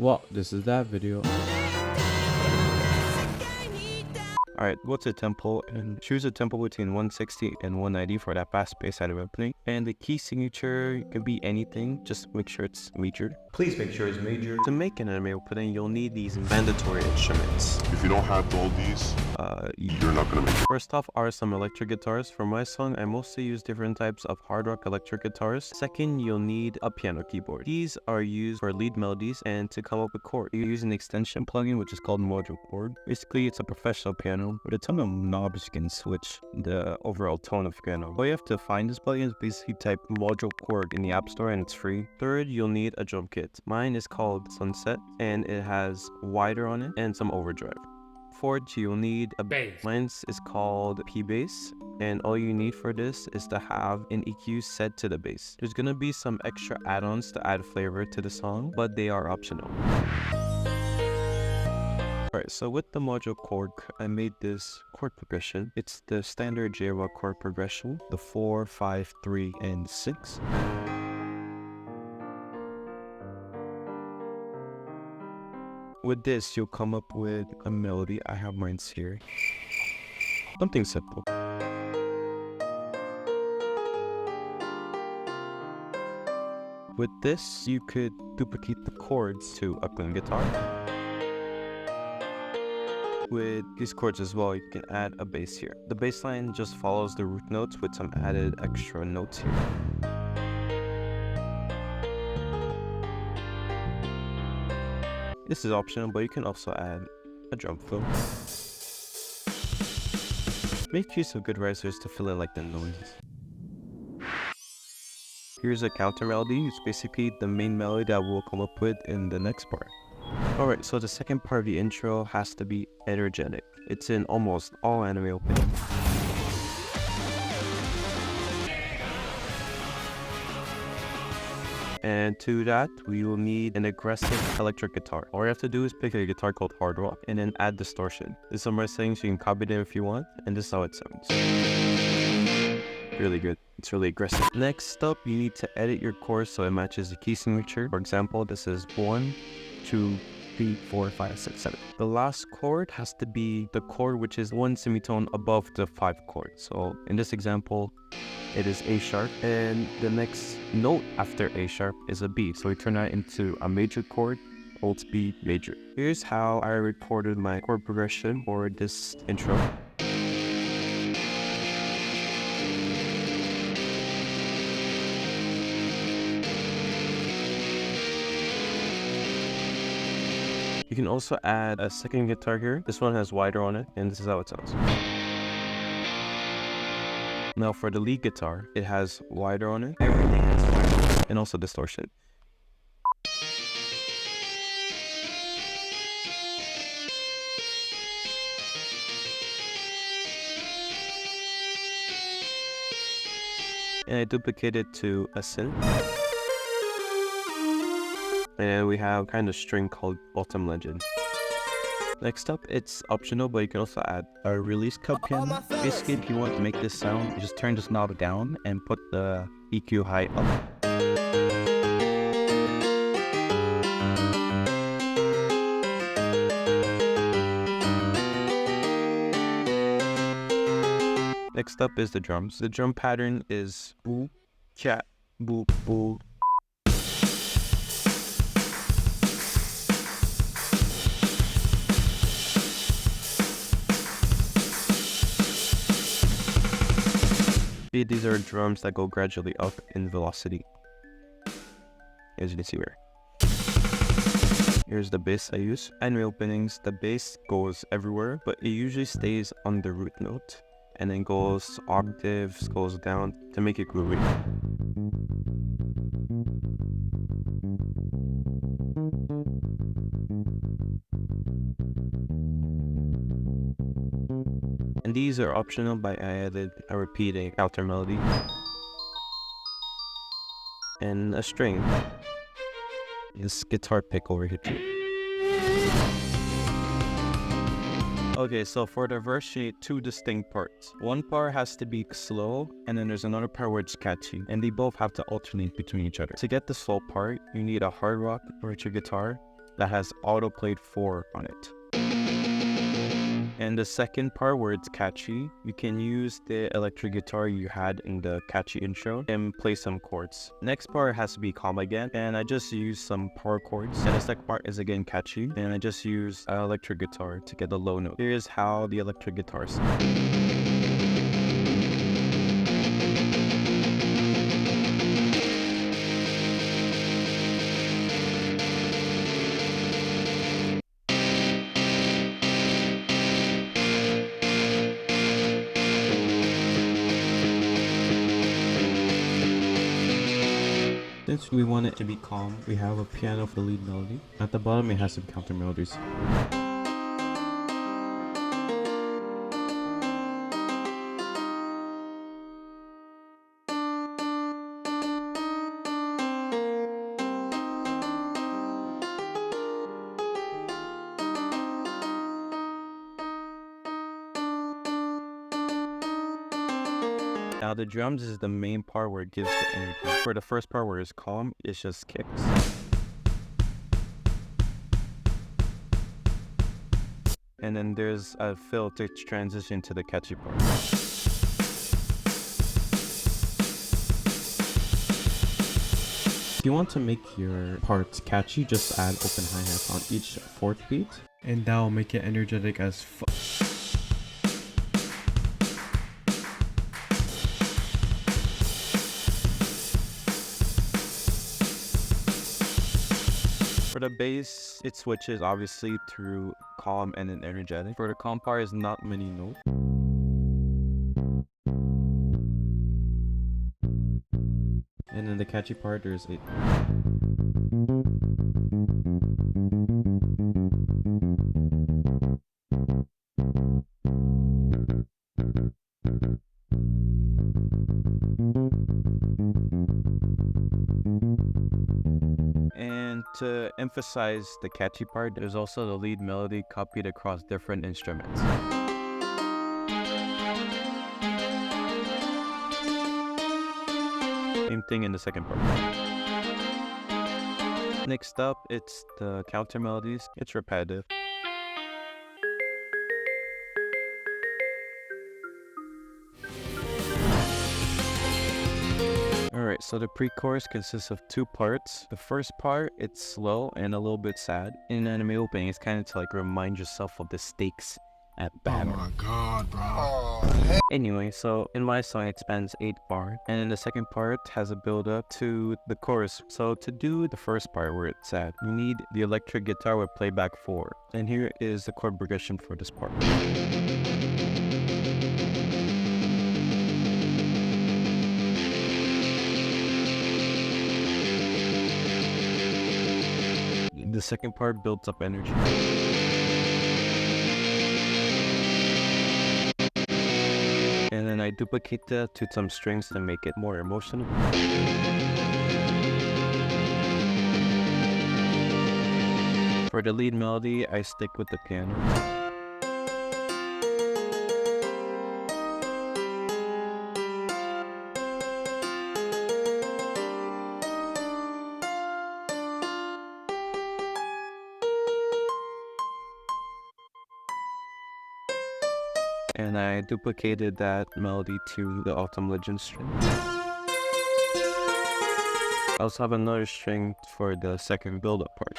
Well, this is that video. Alright, go to tempo and choose a tempo between 160 and 190 for that fast pace out of opening. And the key signature can be anything, just make sure it's major. Please make sure it's major. To make an anime opening, you'll need these mandatory instruments. If you don't have all these, you're not gonna make it. First off are some electric guitars. For my song, I mostly use different types of hard rock electric guitars. Second, you'll need a piano keyboard. These are used for lead melodies and to come up with chords. You use an extension plugin, which is called Mojo Chord. Basically, it's a professional piano with a ton of knobs you can switch the overall tone of piano. All you have to find this plugin is basically type Mojo Chord in the App Store and it's free. Third, you'll need a drum kit. Mine is called Sunset and it has wider on it and some overdrive. Fourth, you'll need a bass. Mine is called P-Bass, and all you need for this is to have an EQ set to the bass. There's gonna be some extra add-ons to add flavor to the song, but they are optional. Alright, so with the Mojo Chord, I made this chord progression. It's the standard J-Rock chord progression, the 4, 5, 3, and 6. With this, you'll come up with a melody. I have mine here. Something simple. With this, you could duplicate the chords to a clean guitar. With these chords as well, you can add a bass here. The bass line just follows the root notes with some added extra notes here. This is optional, but you can also add a drum fill. Make use of good risers to fill in like the noise. Here's a counter melody. It's basically the main melody that we'll come up with in the next part. Alright, so the second part of the intro has to be energetic. It's in almost all anime openings. And to that, we will need an aggressive electric guitar. All you have to do is pick a guitar called hard rock and then add distortion. There's some more settings, you can copy them if you want, and this is how it sounds. Really good. It's really aggressive. Next up, you need to edit your chords so it matches the key signature. For example, this is 1, 2, 3, 4, 5, 6, 7. The last chord has to be the chord which is one semitone above the 5 chord. So in this example, it is A sharp, and the next note after A sharp is a B. So we turn that into a major chord, Alt B major. Here's how I recorded my chord progression for this intro. You can also add a second guitar here. This one has wider on it, and this is how it sounds. Now for the lead guitar, it has wider on it, everything has wider, and also distortion. And I duplicated to a synth. And we have kind of string called Bottom Legend. Next up, it's optional, but you can also add a release cut piano. Basically, if you want to make this sound, you just turn this knob down and put the EQ high up. Next up is the drums. The drum pattern is boo, cat, boo, boo. These are drums that go gradually up in velocity, as you can see here. Here's the bass I use. Anime openings, the bass goes everywhere, but it usually stays on the root note and then goes octaves, goes down to make it groovy. And these are optional, but I added a repeating counter melody and a string. This guitar pick over here too. Okay, so for the verse, you need 2 distinct parts. One part has to be slow, and then there's another part where it's catchy, and they both have to alternate between each other. To get the slow part, you need a hard rock electric guitar that has autoplayed 4 on it. And the second part where it's catchy, you can use the electric guitar you had in the catchy intro and play some chords. Next part has to be calm again, and I just use some power chords. And the second part is again catchy, and I just use an electric guitar to get the low note. Here's how the electric guitar sounds. Since we want it to be calm, we have a piano for the lead melody. At the bottom, it has some counter melodies. Now the drums is the main part where it gives the energy. For the first part where it's calm, it's just kicks. And then there's a fill to transition to the catchy part. If you want to make your parts catchy, just add open hi-hats on each 4th beat. And that will make it energetic as fuck. For the bass, it switches obviously through calm and then energetic. For the calm part, is not many notes. And then the catchy part, there's 8. And to emphasize the catchy part, there's also the lead melody copied across different instruments. Same thing in the second part. Next up, it's the counter melodies. It's repetitive. Alright, so the pre-chorus consists of 2 parts. The first part, it's slow and a little bit sad. In anime opening, it's kind of to like remind yourself of the stakes at battle. Oh my god, bro. Oh, Anyway, so in my song, it spans 8 bars. And then the second part has a build-up to the chorus. So to do the first part where it's sad, you need the electric guitar with playback 4. And here is the chord progression for this part. The second part builds up energy. And then I duplicate that to some strings to make it more emotional. For the lead melody, I stick with the piano. And I duplicated that melody to the Autumn Legend string. I also have another string for the second build-up part.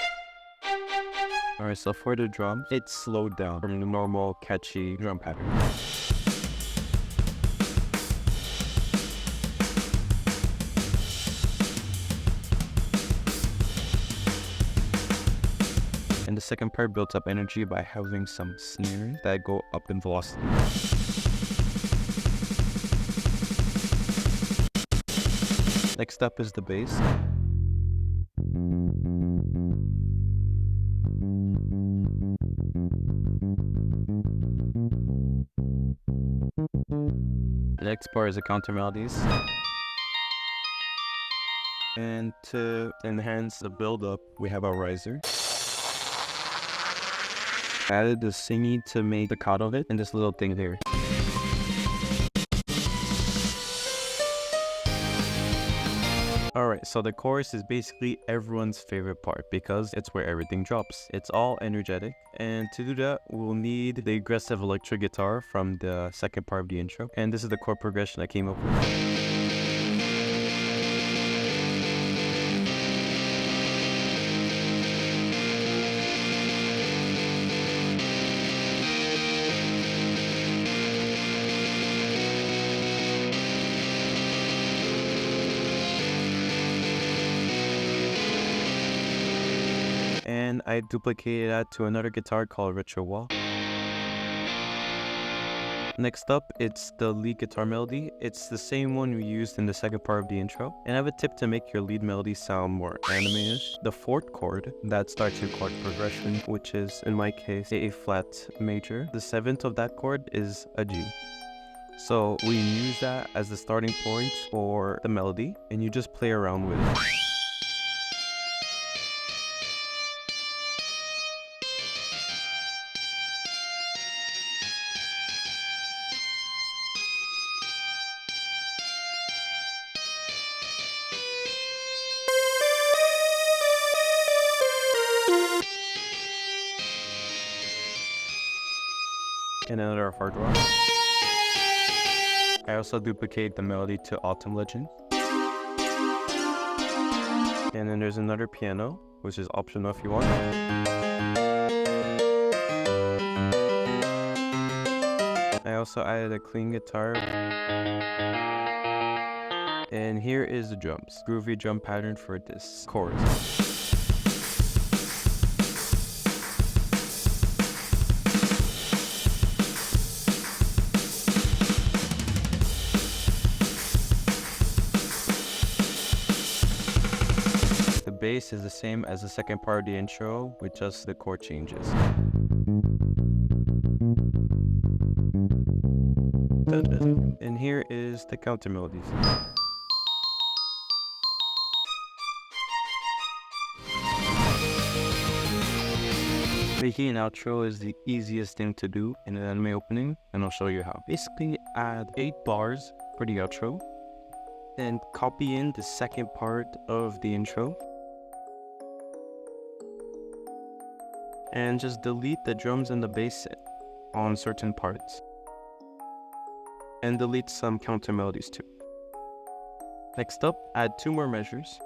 Alright, so for the drums, it's slowed down from the normal catchy drum pattern. And the second part builds up energy by having some snares that go up in velocity. Next up is the bass. The next part is the counter melodies. And to enhance the build-up, we have a riser. Added the singy to make the cut of it, and this little thing here. Alright, so the chorus is basically everyone's favorite part because it's where everything drops. It's all energetic, and to do that, we'll need the aggressive electric guitar from the second part of the intro. And this is the chord progression I came up with. And I duplicated that to another guitar called Retro Wall. Next up, it's the lead guitar melody. It's the same one we used in the second part of the intro. And I have a tip to make your lead melody sound more anime-ish. The fourth chord, that starts your chord progression, which is, in my case, a flat major. The seventh of that chord is a G. So we use that as the starting point for the melody, and you just play around with it. And another hard rock. I also duplicate the melody to Autumn Legend. And then there's another piano, which is optional if you want. I also added a clean guitar. And here is the drums. Groovy drum pattern for this chorus. The bass is the same as the second part of the intro, with just the chord changes. And here is the counter melodies. Making an outro is the easiest thing to do in an anime opening, and I'll show you how. Basically, add 8 bars for the outro, then copy in the second part of the intro, and just delete the drums and the bass on certain parts, and delete some counter melodies too. Next up, add 2 more measures,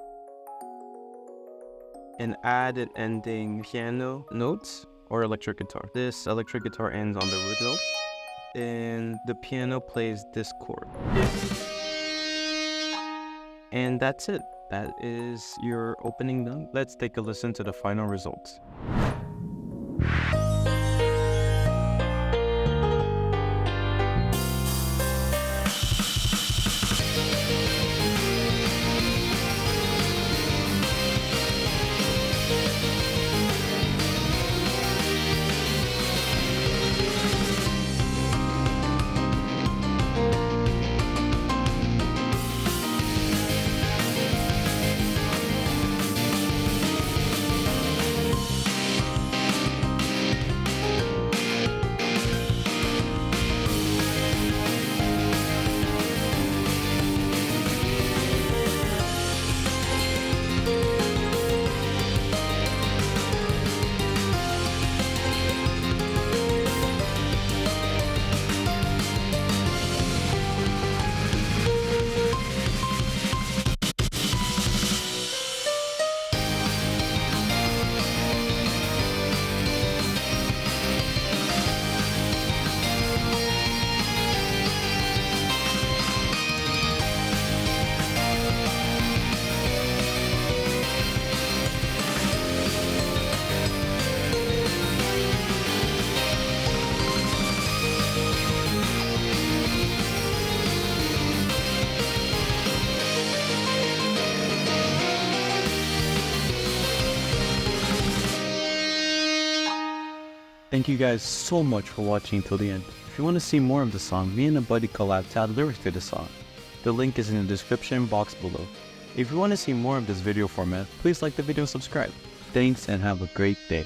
and add an ending piano note or electric guitar. This electric guitar ends on the root note, and the piano plays this chord. And that's it. That is your opening done. Let's take a listen to the final results. Thank you guys so much for watching till the end. If you want to see more of the song, me and a buddy collab to add lyrics to the song. The link is in the description box below. If you want to see more of this video format, please like the video and subscribe. Thanks and have a great day.